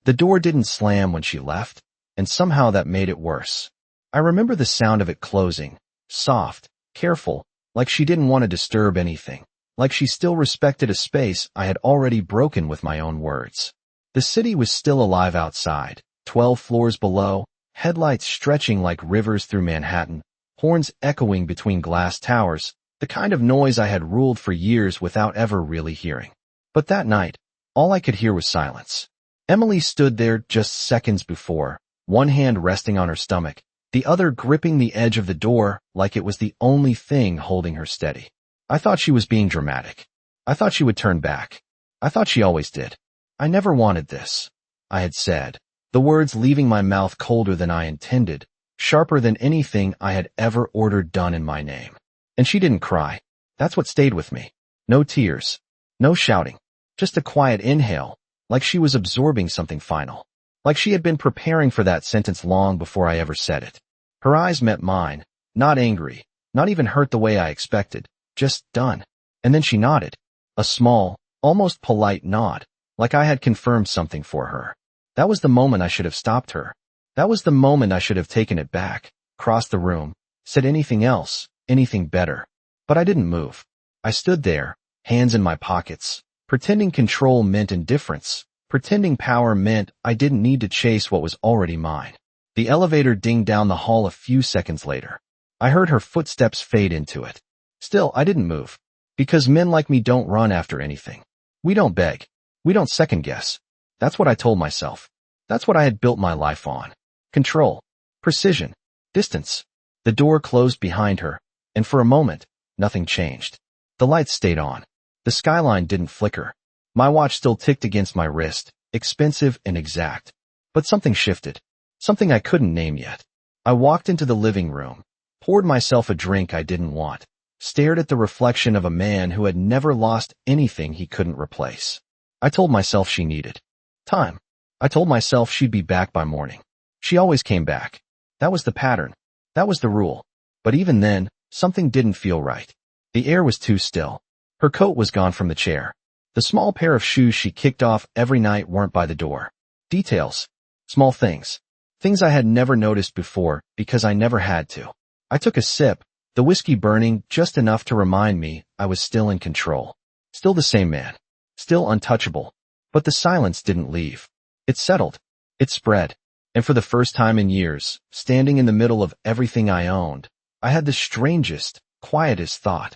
The door didn't slam when she left, and somehow that made it worse. I remember the sound of it closing, soft, careful, like she didn't want to disturb anything, like she still respected a space I had already broken with my own words. The city was still alive outside, 12 floors below, headlights stretching like rivers through Manhattan, horns echoing between glass towers, the kind of noise I had ruled for years without ever really hearing. But that night, all I could hear was silence. Emily stood there just seconds before, one hand resting on her stomach, the other gripping the edge of the door like it was the only thing holding her steady. I thought she was being dramatic. I thought she would turn back. I thought she always did. I never wanted this, I had said, the words leaving my mouth colder than I intended, sharper than anything I had ever ordered done in my name. And she didn't cry. That's what stayed with me. No tears. No shouting. Just a quiet inhale, like she was absorbing something final. Like she had been preparing for that sentence long before I ever said it. Her eyes met mine, not angry, not even hurt the way I expected, just done. And then she nodded. A small, almost polite nod, like I had confirmed something for her. That was the moment I should have stopped her. That was the moment I should have taken it back, crossed the room, said anything else, anything better. But I didn't move. I stood there, hands in my pockets, pretending control meant indifference, pretending power meant I didn't need to chase what was already mine. The elevator dinged down the hall a few seconds later. I heard her footsteps fade into it. Still, I didn't move. Because men like me don't run after anything. We don't beg. We don't second guess. That's what I told myself. That's what I had built my life on. Control. Precision. Distance. The door closed behind her, and for a moment, nothing changed. The lights stayed on. The skyline didn't flicker. My watch still ticked against my wrist, expensive and exact. But something shifted. Something I couldn't name yet. I walked into the living room, poured myself a drink I didn't want, stared at the reflection of a man who had never lost anything he couldn't replace. I told myself she needed time. I told myself she'd be back by morning. She always came back. That was the pattern. That was the rule. But even then, something didn't feel right. The air was too still. Her coat was gone from the chair. The small pair of shoes she kicked off every night weren't by the door. Details. Small things. Things I had never noticed before because I never had to. I took a sip, the whiskey burning just enough to remind me I was still in control. Still the same man. Still untouchable. But the silence didn't leave. It settled. It spread. And for the first time in years, standing in the middle of everything I owned, I had the strangest, quietest thought.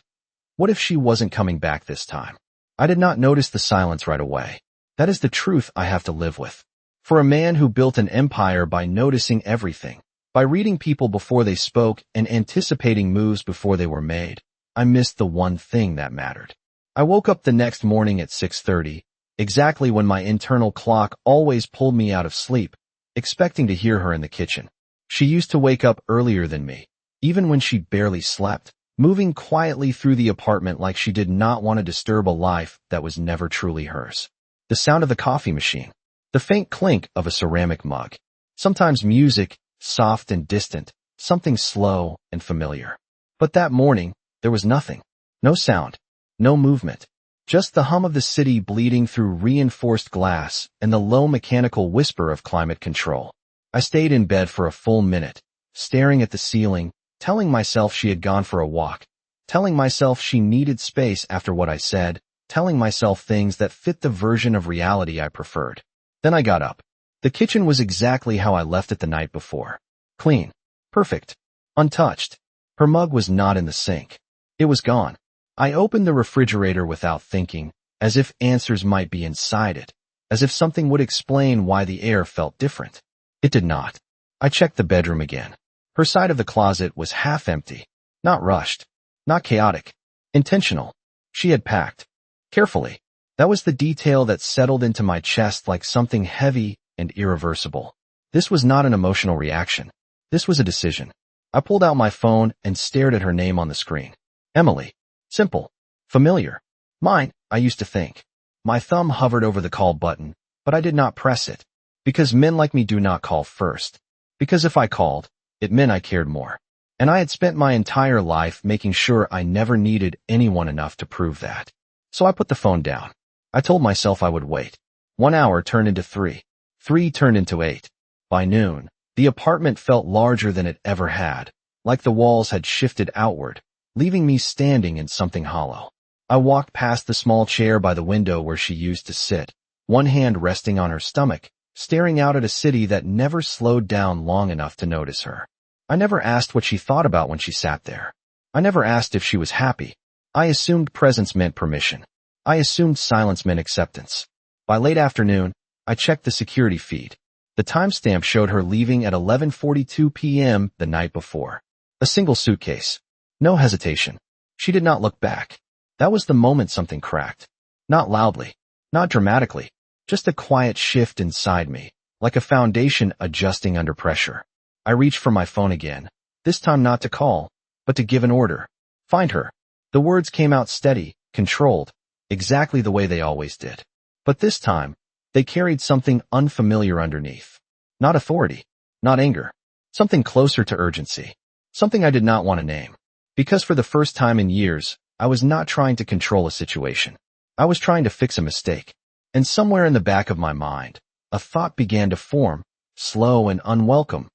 What if she wasn't coming back this time? I did not notice the silence right away. That is the truth I have to live with. For a man who built an empire by noticing everything, by reading people before they spoke and anticipating moves before they were made, I missed the one thing that mattered. I woke up the next morning at 6:30, exactly when my internal clock always pulled me out of sleep, expecting to hear her in the kitchen. She used to wake up earlier than me, even when she barely slept, moving quietly through the apartment like she did not want to disturb a life that was never truly hers. The sound of the coffee machine. The faint clink of a ceramic mug. Sometimes music, soft and distant, something slow and familiar. But that morning, there was nothing. No sound. No movement. Just the hum of the city bleeding through reinforced glass and the low mechanical whisper of climate control. I stayed in bed for a full minute, staring at the ceiling, telling myself she had gone for a walk, telling myself she needed space after what I said, telling myself things that fit the version of reality I preferred. Then I got up. The kitchen was exactly how I left it the night before. Clean. Perfect. Untouched. Her mug was not in the sink. It was gone. I opened the refrigerator without thinking, as if answers might be inside it, as if something would explain why the air felt different. It did not. I checked the bedroom again. Her side of the closet was half empty. Not rushed. Not chaotic. Intentional. She had packed. Carefully. That was the detail that settled into my chest like something heavy and irreversible. This was not an emotional reaction. This was a decision. I pulled out my phone and stared at her name on the screen. Emily. Simple. Familiar. Mine, I used to think. My thumb hovered over the call button, but I did not press it. Because men like me do not call first. Because if I called, it meant I cared more. And I had spent my entire life making sure I never needed anyone enough to prove that. So I put the phone down. I told myself I would wait. 1 hour turned into 3. 3 turned into 8. By noon, the apartment felt larger than it ever had, like the walls had shifted outward, leaving me standing in something hollow. I walked past the small chair by the window where she used to sit, one hand resting on her stomach, staring out at a city that never slowed down long enough to notice her. I never asked what she thought about when she sat there. I never asked if she was happy. I assumed presence meant permission. I assumed silence meant acceptance. By late afternoon, I checked the security feed. The timestamp showed her leaving at 11:42 p.m. the night before. A single suitcase. No hesitation. She did not look back. That was the moment something cracked. Not loudly. Not dramatically. Just a quiet shift inside me, like a foundation adjusting under pressure. I reached for my phone again, this time not to call, but to give an order. Find her. The words came out steady, controlled, exactly the way they always did. But this time, they carried something unfamiliar underneath. Not authority. Not anger. Something closer to urgency. Something I did not want to name. Because for the first time in years, I was not trying to control a situation. I was trying to fix a mistake. And somewhere in the back of my mind, a thought began to form, slow and unwelcome.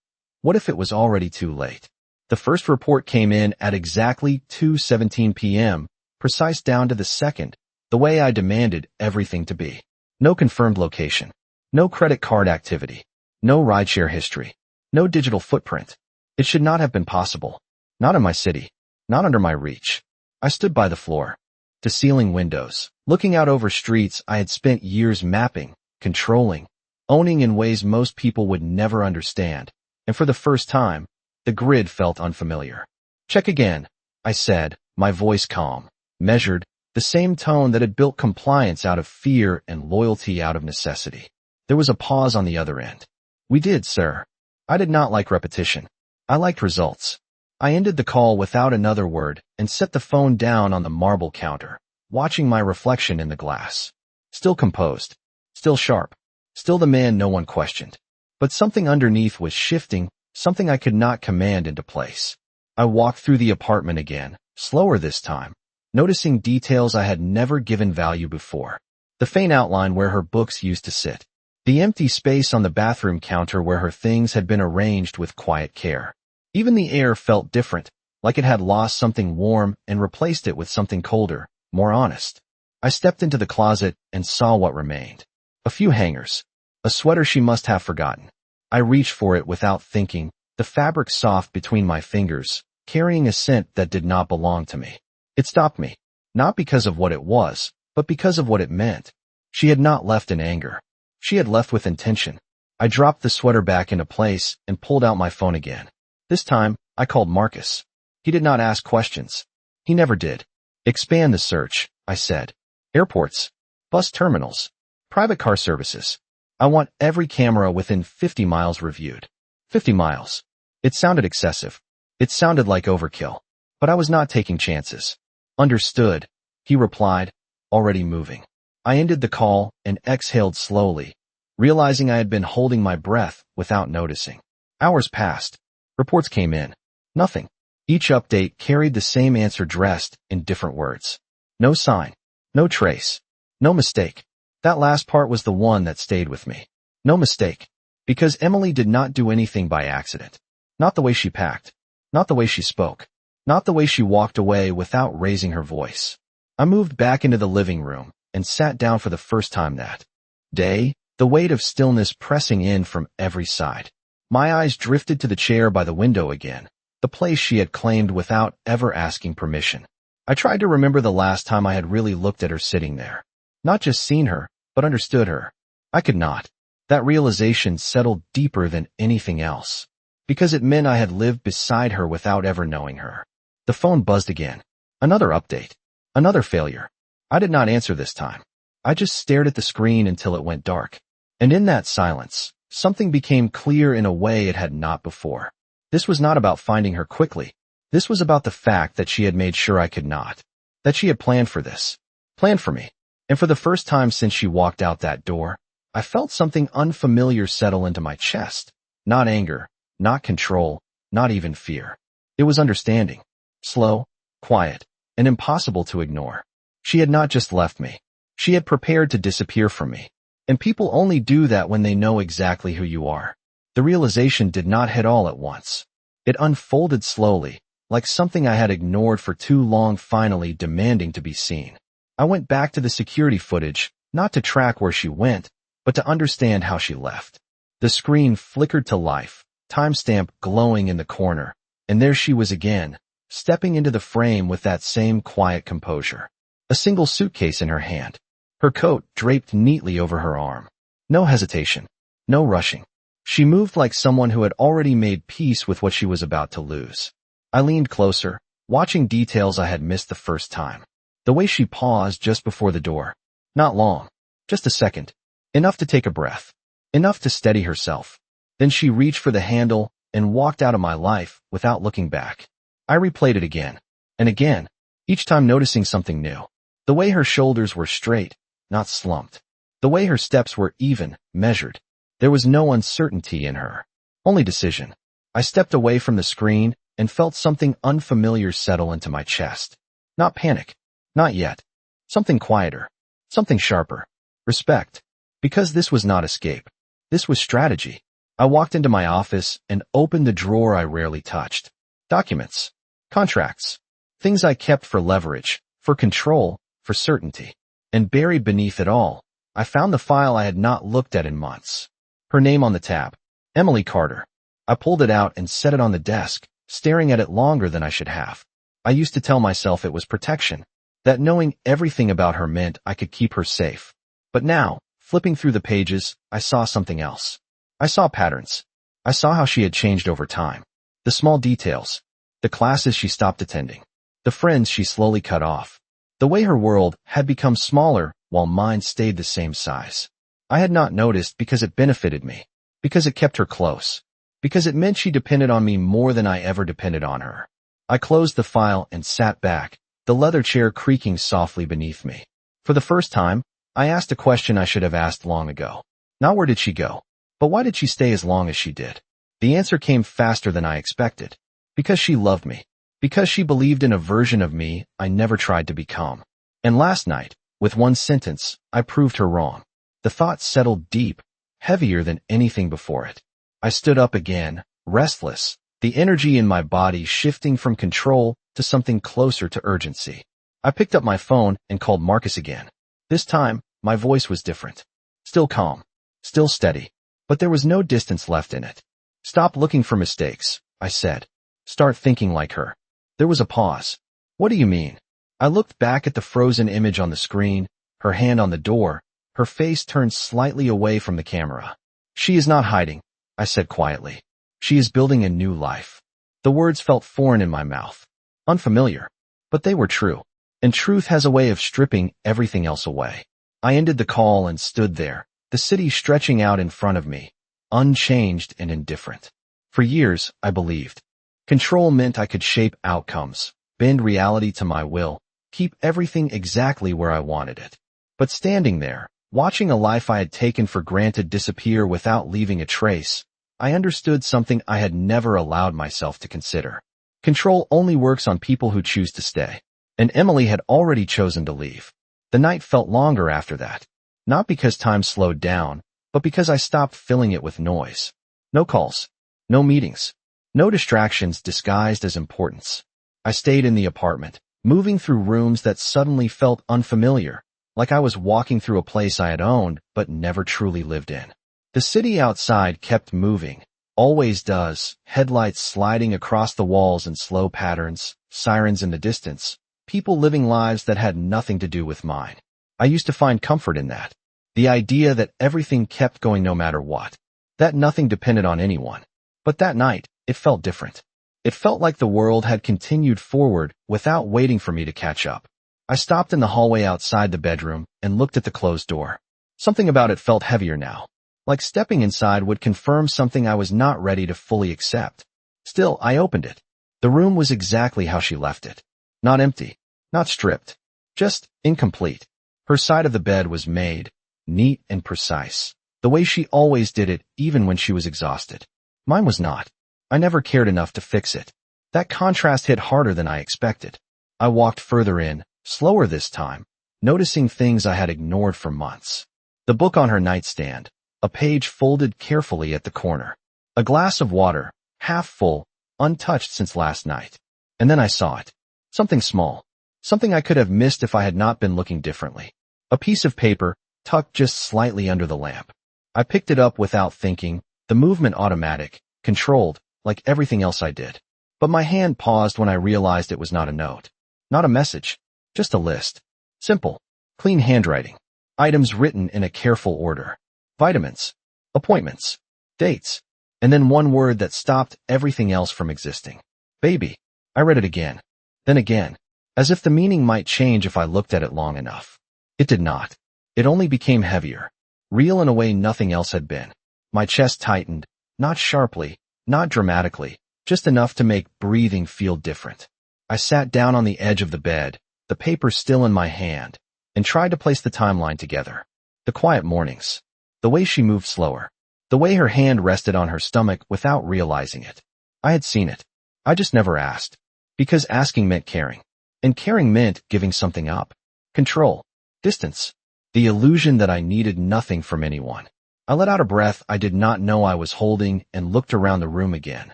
What if it was already too late? The first report came in at exactly 2:17 p.m., precise down to the second, the way I demanded everything to be. No confirmed location. No credit card activity. No rideshare history. No digital footprint. It should not have been possible. Not in my city. Not under my reach. I stood by the floor, to ceiling windows, looking out over streets I had spent years mapping, controlling, owning in ways most people would never understand, and for the first time, the grid felt unfamiliar. Check again, I said, my voice calm, measured, the same tone that had built compliance out of fear and loyalty out of necessity. There was a pause on the other end. We did, sir. I did not like repetition. I liked results. I ended the call without another word and set the phone down on the marble counter, watching my reflection in the glass. Still composed. Still sharp. Still the man no one questioned. But something underneath was shifting, something I could not command into place. I walked through the apartment again, slower this time, noticing details I had never given value before. The faint outline where her books used to sit. The empty space on the bathroom counter where her things had been arranged with quiet care. Even the air felt different, like it had lost something warm and replaced it with something colder, more honest. I stepped into the closet and saw what remained. A few hangers. A sweater she must have forgotten. I reached for it without thinking, the fabric soft between my fingers, carrying a scent that did not belong to me. It stopped me, not because of what it was, but because of what it meant. She had not left in anger. She had left with intention. I dropped the sweater back into place and pulled out my phone again. This time, I called Marcus. He did not ask questions. He never did. Expand the search, I said. Airports, bus terminals, private car services. I want every camera within 50 miles reviewed. 50 miles. It sounded excessive. It sounded like overkill. But I was not taking chances. Understood, he replied, already moving. I ended the call and exhaled slowly, realizing I had been holding my breath without noticing. Hours passed. Reports came in. Nothing. Each update carried the same answer dressed in different words. No sign. No trace. No mistake. That last part was the one that stayed with me. No mistake. Because Emily did not do anything by accident. Not the way she packed. Not the way she spoke. Not the way she walked away without raising her voice. I moved back into the living room and sat down for the first time that day, the weight of stillness pressing in from every side. My eyes drifted to the chair by the window again, the place she had claimed without ever asking permission. I tried to remember the last time I had really looked at her sitting there. Not just seen her, but understood her. I could not. That realization settled deeper than anything else, because it meant I had lived beside her without ever knowing her. The phone buzzed again. Another update. Another failure. I did not answer this time. I just stared at the screen until it went dark. And in that silence, something became clear in a way it had not before. This was not about finding her quickly. This was about the fact that she had made sure I could not. That she had planned for this. Planned for me. And for the first time since she walked out that door, I felt something unfamiliar settle into my chest. Not anger, not control, not even fear. It was understanding. Slow, quiet, and impossible to ignore. She had not just left me. She had prepared to disappear from me. And people only do that when they know exactly who you are. The realization did not hit all at once. It unfolded slowly, like something I had ignored for too long finally demanding to be seen. I went back to the security footage, not to track where she went, but to understand how she left. The screen flickered to life, timestamp glowing in the corner, and there she was again, stepping into the frame with that same quiet composure. A single suitcase in her hand, her coat draped neatly over her arm. No hesitation, no rushing. She moved like someone who had already made peace with what she was about to lose. I leaned closer, watching details I had missed the first time. The way she paused just before the door. Not long, just a second. Enough to take a breath. Enough to steady herself. Then she reached for the handle and walked out of my life without looking back. I replayed it again and again, each time noticing something new. The way her shoulders were straight, not slumped. The way her steps were even, measured. There was no uncertainty in her. Only decision. I stepped away from the screen and felt something unfamiliar settle into my chest. Not panic. Not yet. Something quieter. Something sharper. Respect. Because this was not escape. This was strategy. I walked into my office and opened the drawer I rarely touched. Documents. Contracts. Things I kept for leverage, for control, for certainty. And buried beneath it all, I found the file I had not looked at in months. Her name on the tab. Emily Carter. I pulled it out and set it on the desk, staring at it longer than I should have. I used to tell myself it was protection, that knowing everything about her meant I could keep her safe. But now, flipping through the pages, I saw something else. I saw patterns. I saw how she had changed over time. The small details. The classes she stopped attending. The friends she slowly cut off. The way her world had become smaller while mine stayed the same size. I had not noticed because it benefited me. Because it kept her close. Because it meant she depended on me more than I ever depended on her. I closed the file and sat back, the leather chair creaking softly beneath me. For the first time, I asked a question I should have asked long ago. Not where did she go, but why did she stay as long as she did? The answer came faster than I expected. Because she loved me. Because she believed in a version of me I never tried to become. And last night, with one sentence, I proved her wrong. The thought settled deep, heavier than anything before it. I stood up again, restless, the energy in my body shifting from control to something closer to urgency. I picked up my phone and called Marcus again. This time, my voice was different. Still calm. Still steady. But there was no distance left in it. Stop looking for mistakes, I said. Start thinking like her. There was a pause. What do you mean? I looked back at the frozen image on the screen, her hand on the door, her face turned slightly away from the camera. She is not hiding, I said quietly. She is building a new life. The words felt foreign in my mouth. Unfamiliar. But they were true. And truth has a way of stripping everything else away. I ended the call and stood there, the city stretching out in front of me, unchanged and indifferent. For years, I believed. Control meant I could shape outcomes, bend reality to my will, keep everything exactly where I wanted it. But standing there, watching a life I had taken for granted disappear without leaving a trace, I understood something I had never allowed myself to consider. Control only works on people who choose to stay. And Emily had already chosen to leave. The night felt longer after that. Not because time slowed down, but because I stopped filling it with noise. No calls. No meetings. No distractions disguised as importance. I stayed in the apartment, moving through rooms that suddenly felt unfamiliar, like I was walking through a place I had owned but never truly lived in. The city outside kept moving, always does, headlights sliding across the walls in slow patterns, sirens in the distance, people living lives that had nothing to do with mine. I used to find comfort in that. The idea that everything kept going no matter what. That nothing depended on anyone. But that night, it felt different. It felt like the world had continued forward without waiting for me to catch up. I stopped in the hallway outside the bedroom and looked at the closed door. Something about it felt heavier now. Like stepping inside would confirm something I was not ready to fully accept. Still, I opened it. The room was exactly how she left it. Not empty. Not stripped. Just incomplete. Her side of the bed was made, neat and precise. The way she always did it, even when she was exhausted. Mine was not. I never cared enough to fix it. That contrast hit harder than I expected. I walked further in, slower this time, noticing things I had ignored for months. The book on her nightstand, a page folded carefully at the corner. A glass of water, half full, untouched since last night. And then I saw it. Something small. Something I could have missed if I had not been looking differently. A piece of paper, tucked just slightly under the lamp. I picked it up without thinking, the movement automatic, controlled, like everything else I did. But my hand paused when I realized it was not a note. Not a message. Just a list. Simple. Clean handwriting. Items written in a careful order. Vitamins. Appointments. Dates. And then one word that stopped everything else from existing. Baby. I read it again. Then again. As if the meaning might change if I looked at it long enough. It did not. It only became heavier. Real in a way nothing else had been. My chest tightened. Not sharply. Not dramatically. Just enough to make breathing feel different. I sat down on the edge of the bed, the paper still in my hand, and tried to place the timeline together. The quiet mornings. The way she moved slower. The way her hand rested on her stomach without realizing it. I had seen it. I just never asked. Because asking meant caring. And caring meant giving something up. Control. Distance. The illusion that I needed nothing from anyone. I let out a breath I did not know I was holding and looked around the room again.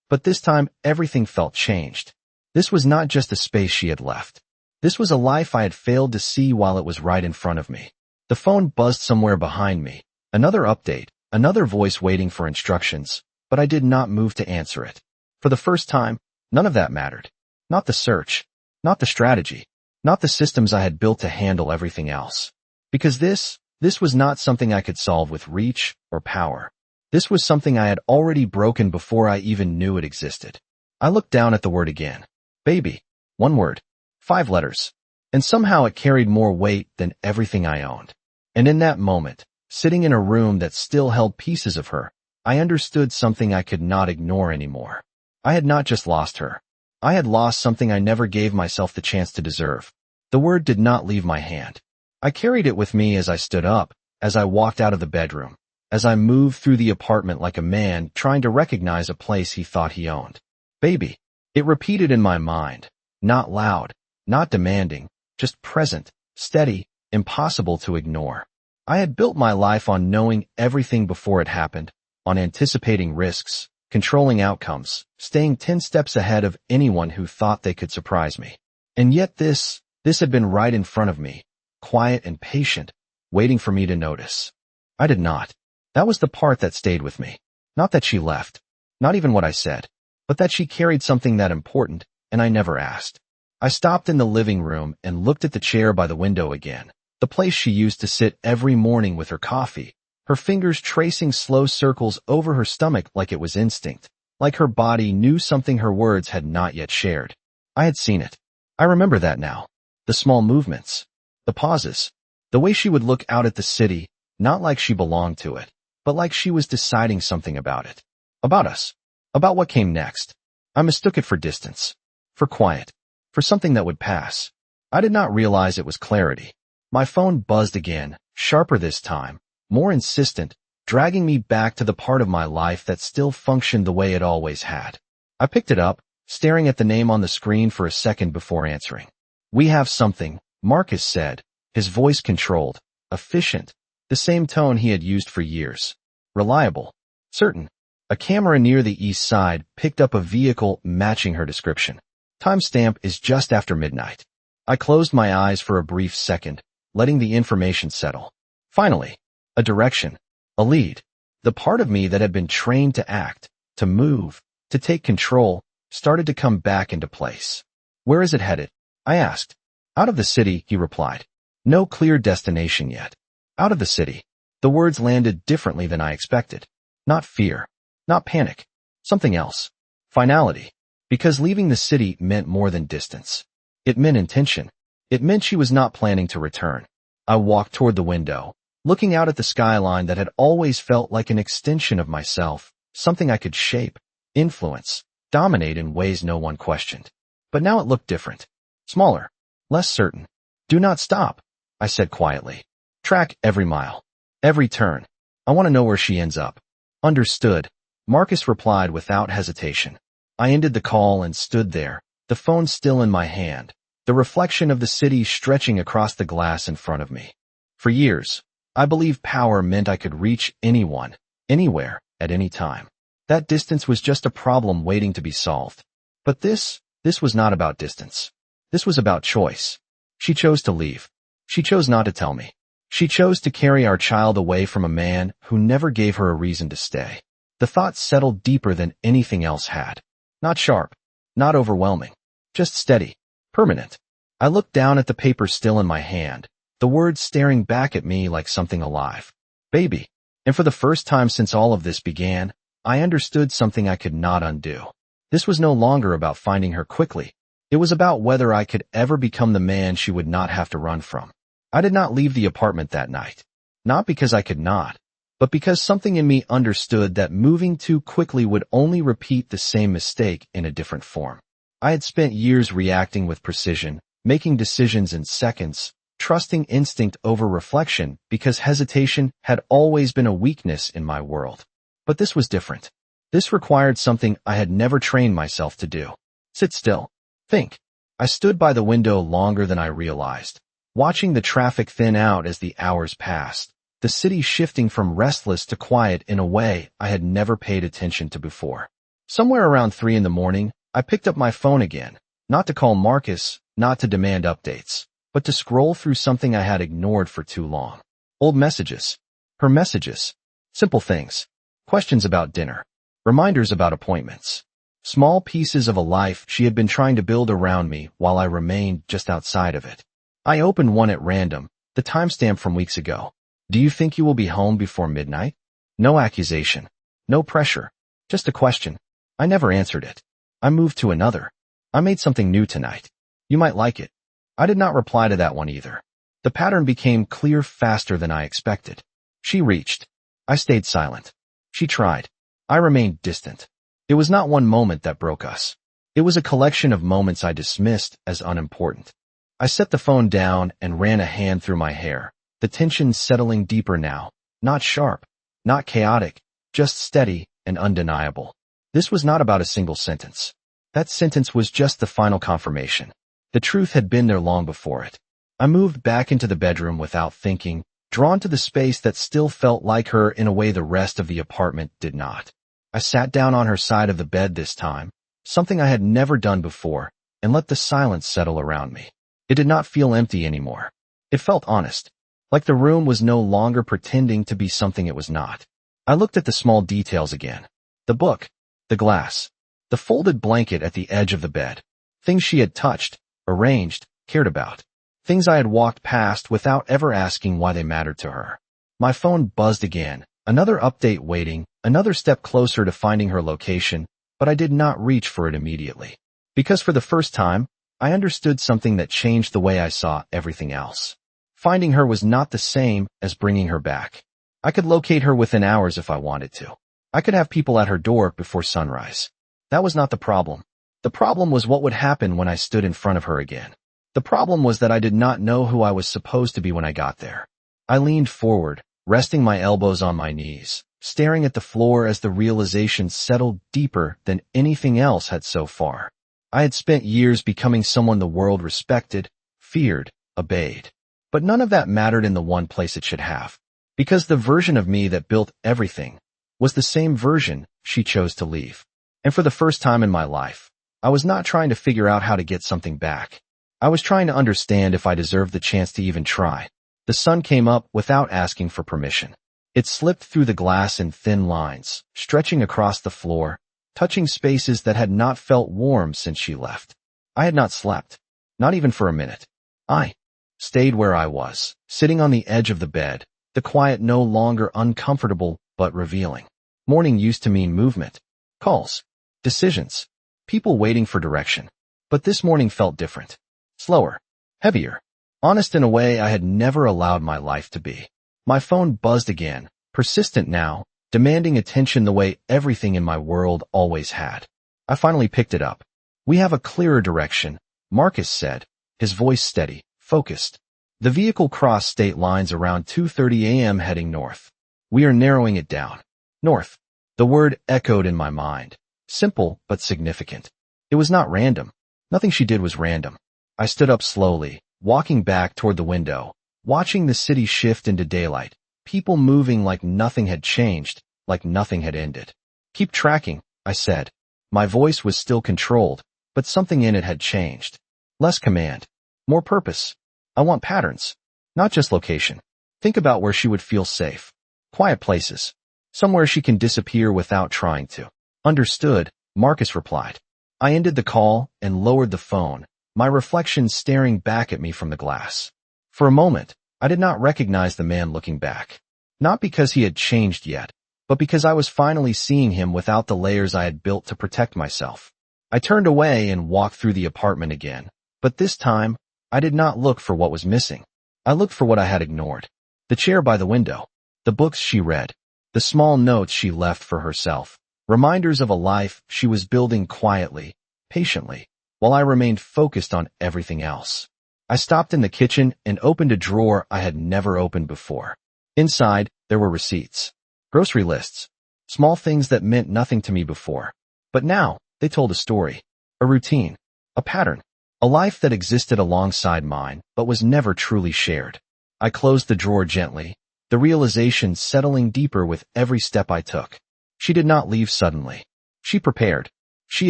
But this time, everything felt changed. This was not just a space she had left. This was a life I had failed to see while it was right in front of me. The phone buzzed somewhere behind me. Another update, another voice waiting for instructions, but I did not move to answer it. For the first time, none of that mattered. Not the search, not the strategy, not the systems I had built to handle everything else. Because this was not something I could solve with reach or power. This was something I had already broken before I even knew it existed. I looked down at the word again. Baby. One word. 5 letters. And somehow it carried more weight than everything I owned. And in that moment, sitting in a room that still held pieces of her, I understood something I could not ignore anymore. I had not just lost her. I had lost something I never gave myself the chance to deserve. The word did not leave my hand. I carried it with me as I stood up, as I walked out of the bedroom, as I moved through the apartment like a man trying to recognize a place he thought he owned. Baby. It repeated in my mind, not loud, not demanding, just present, steady, impossible to ignore. I had built my life on knowing everything before it happened, on anticipating risks, controlling outcomes, staying 10 steps ahead of anyone who thought they could surprise me. And yet this had been right in front of me, quiet and patient, waiting for me to notice. I did not. That was the part that stayed with me. Not that she left, not even what I said, but that she carried something that important, and I never asked. I stopped in the living room and looked at the chair by the window again, the place she used to sit every morning with her coffee, her fingers tracing slow circles over her stomach like it was instinct, like her body knew something her words had not yet shared. I had seen it. I remember that now. The small movements, the pauses, the way she would look out at the city, not like she belonged to it, but like she was deciding something about it. About us. About what came next. I mistook it for distance. For quiet. For something that would pass. I did not realize it was clarity. My phone buzzed again, sharper this time, more insistent, dragging me back to the part of my life that still functioned the way it always had. I picked it up, staring at the name on the screen for a second before answering. We have something, Marcus said, his voice controlled, efficient, the same tone he had used for years. Reliable. Certain. A camera near the east side picked up a vehicle matching her description. Timestamp is just after midnight. I closed my eyes for a brief second, letting the information settle. Finally, a direction, a lead. The part of me that had been trained to act, to move, to take control, started to come back into place. Where is it headed? I asked. Out of the city, he replied. No clear destination yet. Out of the city. The words landed differently than I expected. Not fear. Not panic. Something else. Finality. Because leaving the city meant more than distance. It meant intention. It meant she was not planning to return. I walked toward the window, looking out at the skyline that had always felt like an extension of myself, something I could shape, influence, dominate in ways no one questioned. But now it looked different. Smaller. Less certain. Do not stop, I said quietly. Track every mile. Every turn. I want to know where she ends up. Understood. Marcus replied without hesitation. I ended the call and stood there, the phone still in my hand, the reflection of the city stretching across the glass in front of me. For years, I believed power meant I could reach anyone, anywhere, at any time. That distance was just a problem waiting to be solved. But this was not about distance. This was about choice. She chose to leave. She chose not to tell me. She chose to carry our child away from a man who never gave her a reason to stay. The thought settled deeper than anything else had. Not sharp, not overwhelming, just steady, permanent. I looked down at the paper still in my hand, the words staring back at me like something alive. Baby. And for the first time since all of this began, I understood something I could not undo. This was no longer about finding her quickly. It was about whether I could ever become the man she would not have to run from. I did not leave the apartment that night. Not because I could not, but because something in me understood that moving too quickly would only repeat the same mistake in a different form. I had spent years reacting with precision, making decisions in seconds, trusting instinct over reflection because hesitation had always been a weakness in my world. But this was different. This required something I had never trained myself to do. Sit still. Think. I stood by the window longer than I realized, watching the traffic thin out as the hours passed, the city shifting from restless to quiet in a way I had never paid attention to before. Somewhere around 3 a.m, I picked up my phone again, not to call Marcus, not to demand updates, but to scroll through something I had ignored for too long. Old messages. Her messages. Simple things. Questions about dinner. Reminders about appointments. Small pieces of a life she had been trying to build around me while I remained just outside of it. I opened one at random, the timestamp from weeks ago. Do you think you will be home before midnight? No accusation. No pressure. Just a question. I never answered it. I moved to another. I made something new tonight. You might like it. I did not reply to that one either. The pattern became clear faster than I expected. She reached. I stayed silent. She tried. I remained distant. It was not one moment that broke us. It was a collection of moments I dismissed as unimportant. I set the phone down and ran a hand through my hair, the tension settling deeper now, not sharp, not chaotic, just steady and undeniable. This was not about a single sentence. That sentence was just the final confirmation. The truth had been there long before it. I moved back into the bedroom without thinking, drawn to the space that still felt like her in a way the rest of the apartment did not. I sat down on her side of the bed this time, something I had never done before, and let the silence settle around me. It did not feel empty anymore. It felt honest, like the room was no longer pretending to be something it was not. I looked at the small details again. The book, the glass, the folded blanket at the edge of the bed. Things she had touched, arranged, cared about. Things I had walked past without ever asking why they mattered to her. My phone buzzed again, another update waiting, another step closer to finding her location, but I did not reach for it immediately. Because for the first time, I understood something that changed the way I saw everything else. Finding her was not the same as bringing her back. I could locate her within hours if I wanted to. I could have people at her door before sunrise. That was not the problem. The problem was what would happen when I stood in front of her again. The problem was that I did not know who I was supposed to be when I got there. I leaned forward, resting my elbows on my knees, staring at the floor as the realization settled deeper than anything else had so far. I had spent years becoming someone the world respected, feared, obeyed. But none of that mattered in the one place it should have. Because the version of me that built everything was the same version she chose to leave. And for the first time in my life, I was not trying to figure out how to get something back. I was trying to understand if I deserved the chance to even try. The sun came up without asking for permission. It slipped through the glass in thin lines, stretching across the floor, touching spaces that had not felt warm since she left. I had not slept, not even for a minute. I stayed where I was, sitting on the edge of the bed, the quiet no longer uncomfortable but revealing. Morning used to mean movement, calls, decisions, people waiting for direction. But this morning felt different. Slower, heavier, honest in a way I had never allowed my life to be. My phone buzzed again, persistent now, demanding attention the way everything in my world always had. I finally picked it up. We have a clearer direction, Marcus said, his voice steady, focused. The vehicle crossed state lines around 2:30 a.m. heading north. We are narrowing it down. North. The word echoed in my mind. Simple but significant. It was not random. Nothing she did was random. I stood up slowly, walking back toward the window, watching the city shift into daylight, People moving like nothing had changed, like nothing had ended. Keep tracking, I said. My voice was still controlled, but something in it had changed. Less command. More purpose. I want patterns. Not just location. Think about where she would feel safe. Quiet places. Somewhere she can disappear without trying to. Understood, Marcus replied. I ended the call and lowered the phone, my reflection staring back at me from the glass. For a moment, I did not recognize the man looking back. Not because he had changed yet, but because I was finally seeing him without the layers I had built to protect myself. I turned away and walked through the apartment again, but this time, I did not look for what was missing. I looked for what I had ignored. The chair by the window, the books she read, the small notes she left for herself, reminders of a life she was building quietly, patiently, while I remained focused on everything else. I stopped in the kitchen and opened a drawer I had never opened before. Inside, there were receipts, grocery lists, small things that meant nothing to me before. But now, they told a story, a routine, a pattern, a life that existed alongside mine but was never truly shared. I closed the drawer gently, the realization settling deeper with every step I took. She did not leave suddenly. She prepared. She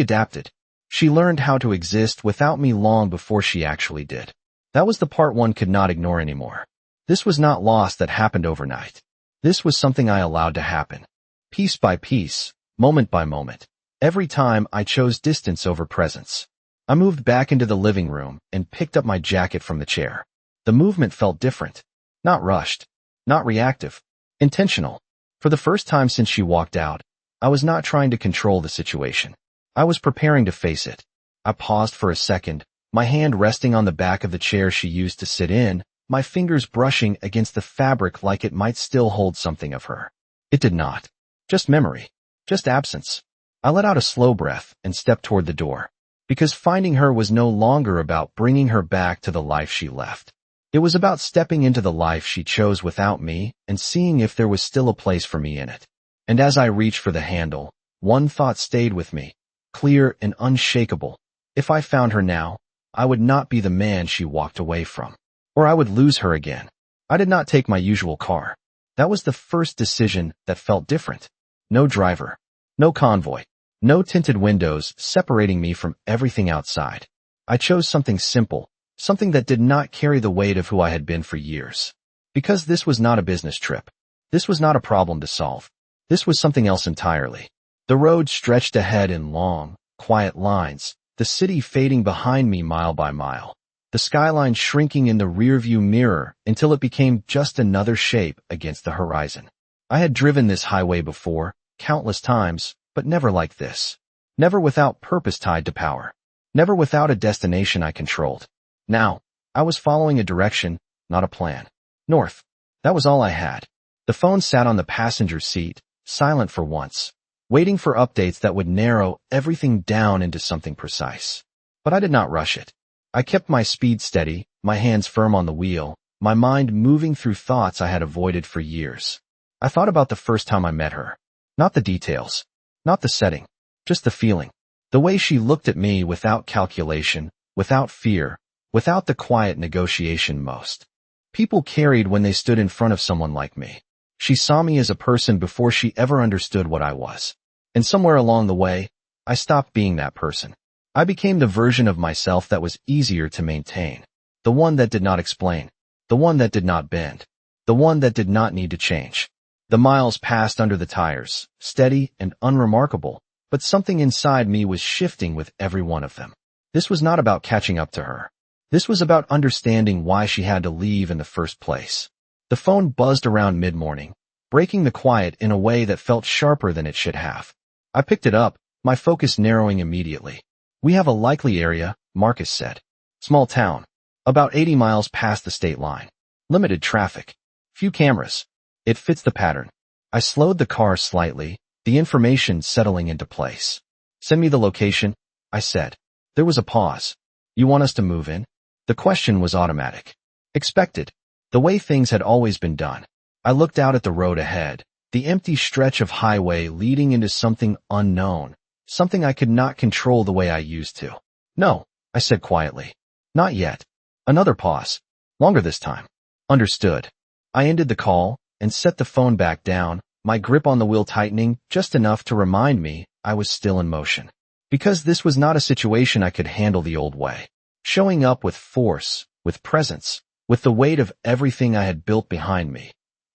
adapted. She learned how to exist without me long before she actually did. That was the part one could not ignore anymore. This was not loss that happened overnight. This was something I allowed to happen. Piece by piece, moment by moment. Every time I chose distance over presence. I moved back into the living room and picked up my jacket from the chair. The movement felt different. Not rushed. Not reactive. Intentional. For the first time since she walked out, I was not trying to control the situation. I was preparing to face it. I paused for a second, my hand resting on the back of the chair she used to sit in, my fingers brushing against the fabric like it might still hold something of her. It did not. Just memory. Just absence. I let out a slow breath and stepped toward the door. Because finding her was no longer about bringing her back to the life she left. It was about stepping into the life she chose without me and seeing if there was still a place for me in it. And as I reached for the handle, one thought stayed with me, clear and unshakable. If I found her now, I would not be the man she walked away from. Or I would lose her again. I did not take my usual car. That was the first decision that felt different. No driver. No convoy. No tinted windows separating me from everything outside. I chose something simple, something that did not carry the weight of who I had been for years. Because this was not a business trip. This was not a problem to solve. This was something else entirely. The road stretched ahead in long, quiet lines, the city fading behind me mile by mile, the skyline shrinking in the rearview mirror until it became just another shape against the horizon. I had driven this highway before, countless times, but never like this. Never without purpose tied to power. Never without a destination I controlled. Now, I was following a direction, not a plan. North. That was all I had. The phone sat on the passenger seat, silent for once, waiting for updates that would narrow everything down into something precise. But I did not rush it. I kept my speed steady, my hands firm on the wheel, my mind moving through thoughts I had avoided for years. I thought about the first time I met her. Not the details. Not the setting. Just the feeling. The way she looked at me without calculation, without fear, without the quiet negotiation most people carried when they stood in front of someone like me. She saw me as a person before she ever understood what I was. And somewhere along the way, I stopped being that person. I became the version of myself that was easier to maintain. The one that did not explain. The one that did not bend. The one that did not need to change. The miles passed under the tires, steady and unremarkable, but something inside me was shifting with every one of them. This was not about catching up to her. This was about understanding why she had to leave in the first place. The phone buzzed around mid-morning, breaking the quiet in a way that felt sharper than it should have. I picked it up, my focus narrowing immediately. We have a likely area, Marcus said. Small town. About 80 miles past the state line. Limited traffic. Few cameras. It fits the pattern. I slowed the car slightly, the information settling into place. Send me the location, I said. There was a pause. You want us to move in? The question was automatic. Expected. The way things had always been done. I looked out at the road ahead, the empty stretch of highway leading into something unknown, something I could not control the way I used to. No, I said quietly. Not yet. Another pause. Longer this time. Understood. I ended the call and set the phone back down, my grip on the wheel tightening just enough to remind me I was still in motion. Because this was not a situation I could handle the old way. Showing up with force, with presence, with the weight of everything I had built behind me.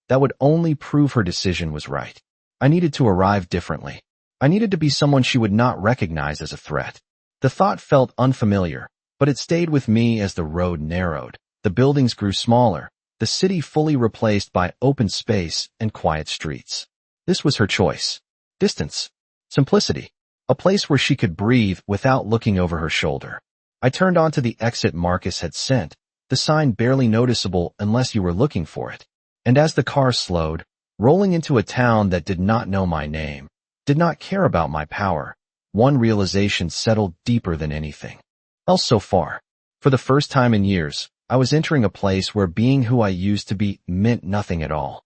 That would only prove her decision was right. I needed to arrive differently. I needed to be someone she would not recognize as a threat. The thought felt unfamiliar, but it stayed with me as the road narrowed. The buildings grew smaller, the city fully replaced by open space and quiet streets. This was her choice. Distance. Simplicity. A place where she could breathe without looking over her shoulder. I turned onto the exit Marcus had sent, the sign barely noticeable unless you were looking for it. And as the car slowed, rolling into a town that did not know my name, did not care about my power, one realization settled deeper than anything else so far. For the first time in years, I was entering a place where being who I used to be meant nothing at all.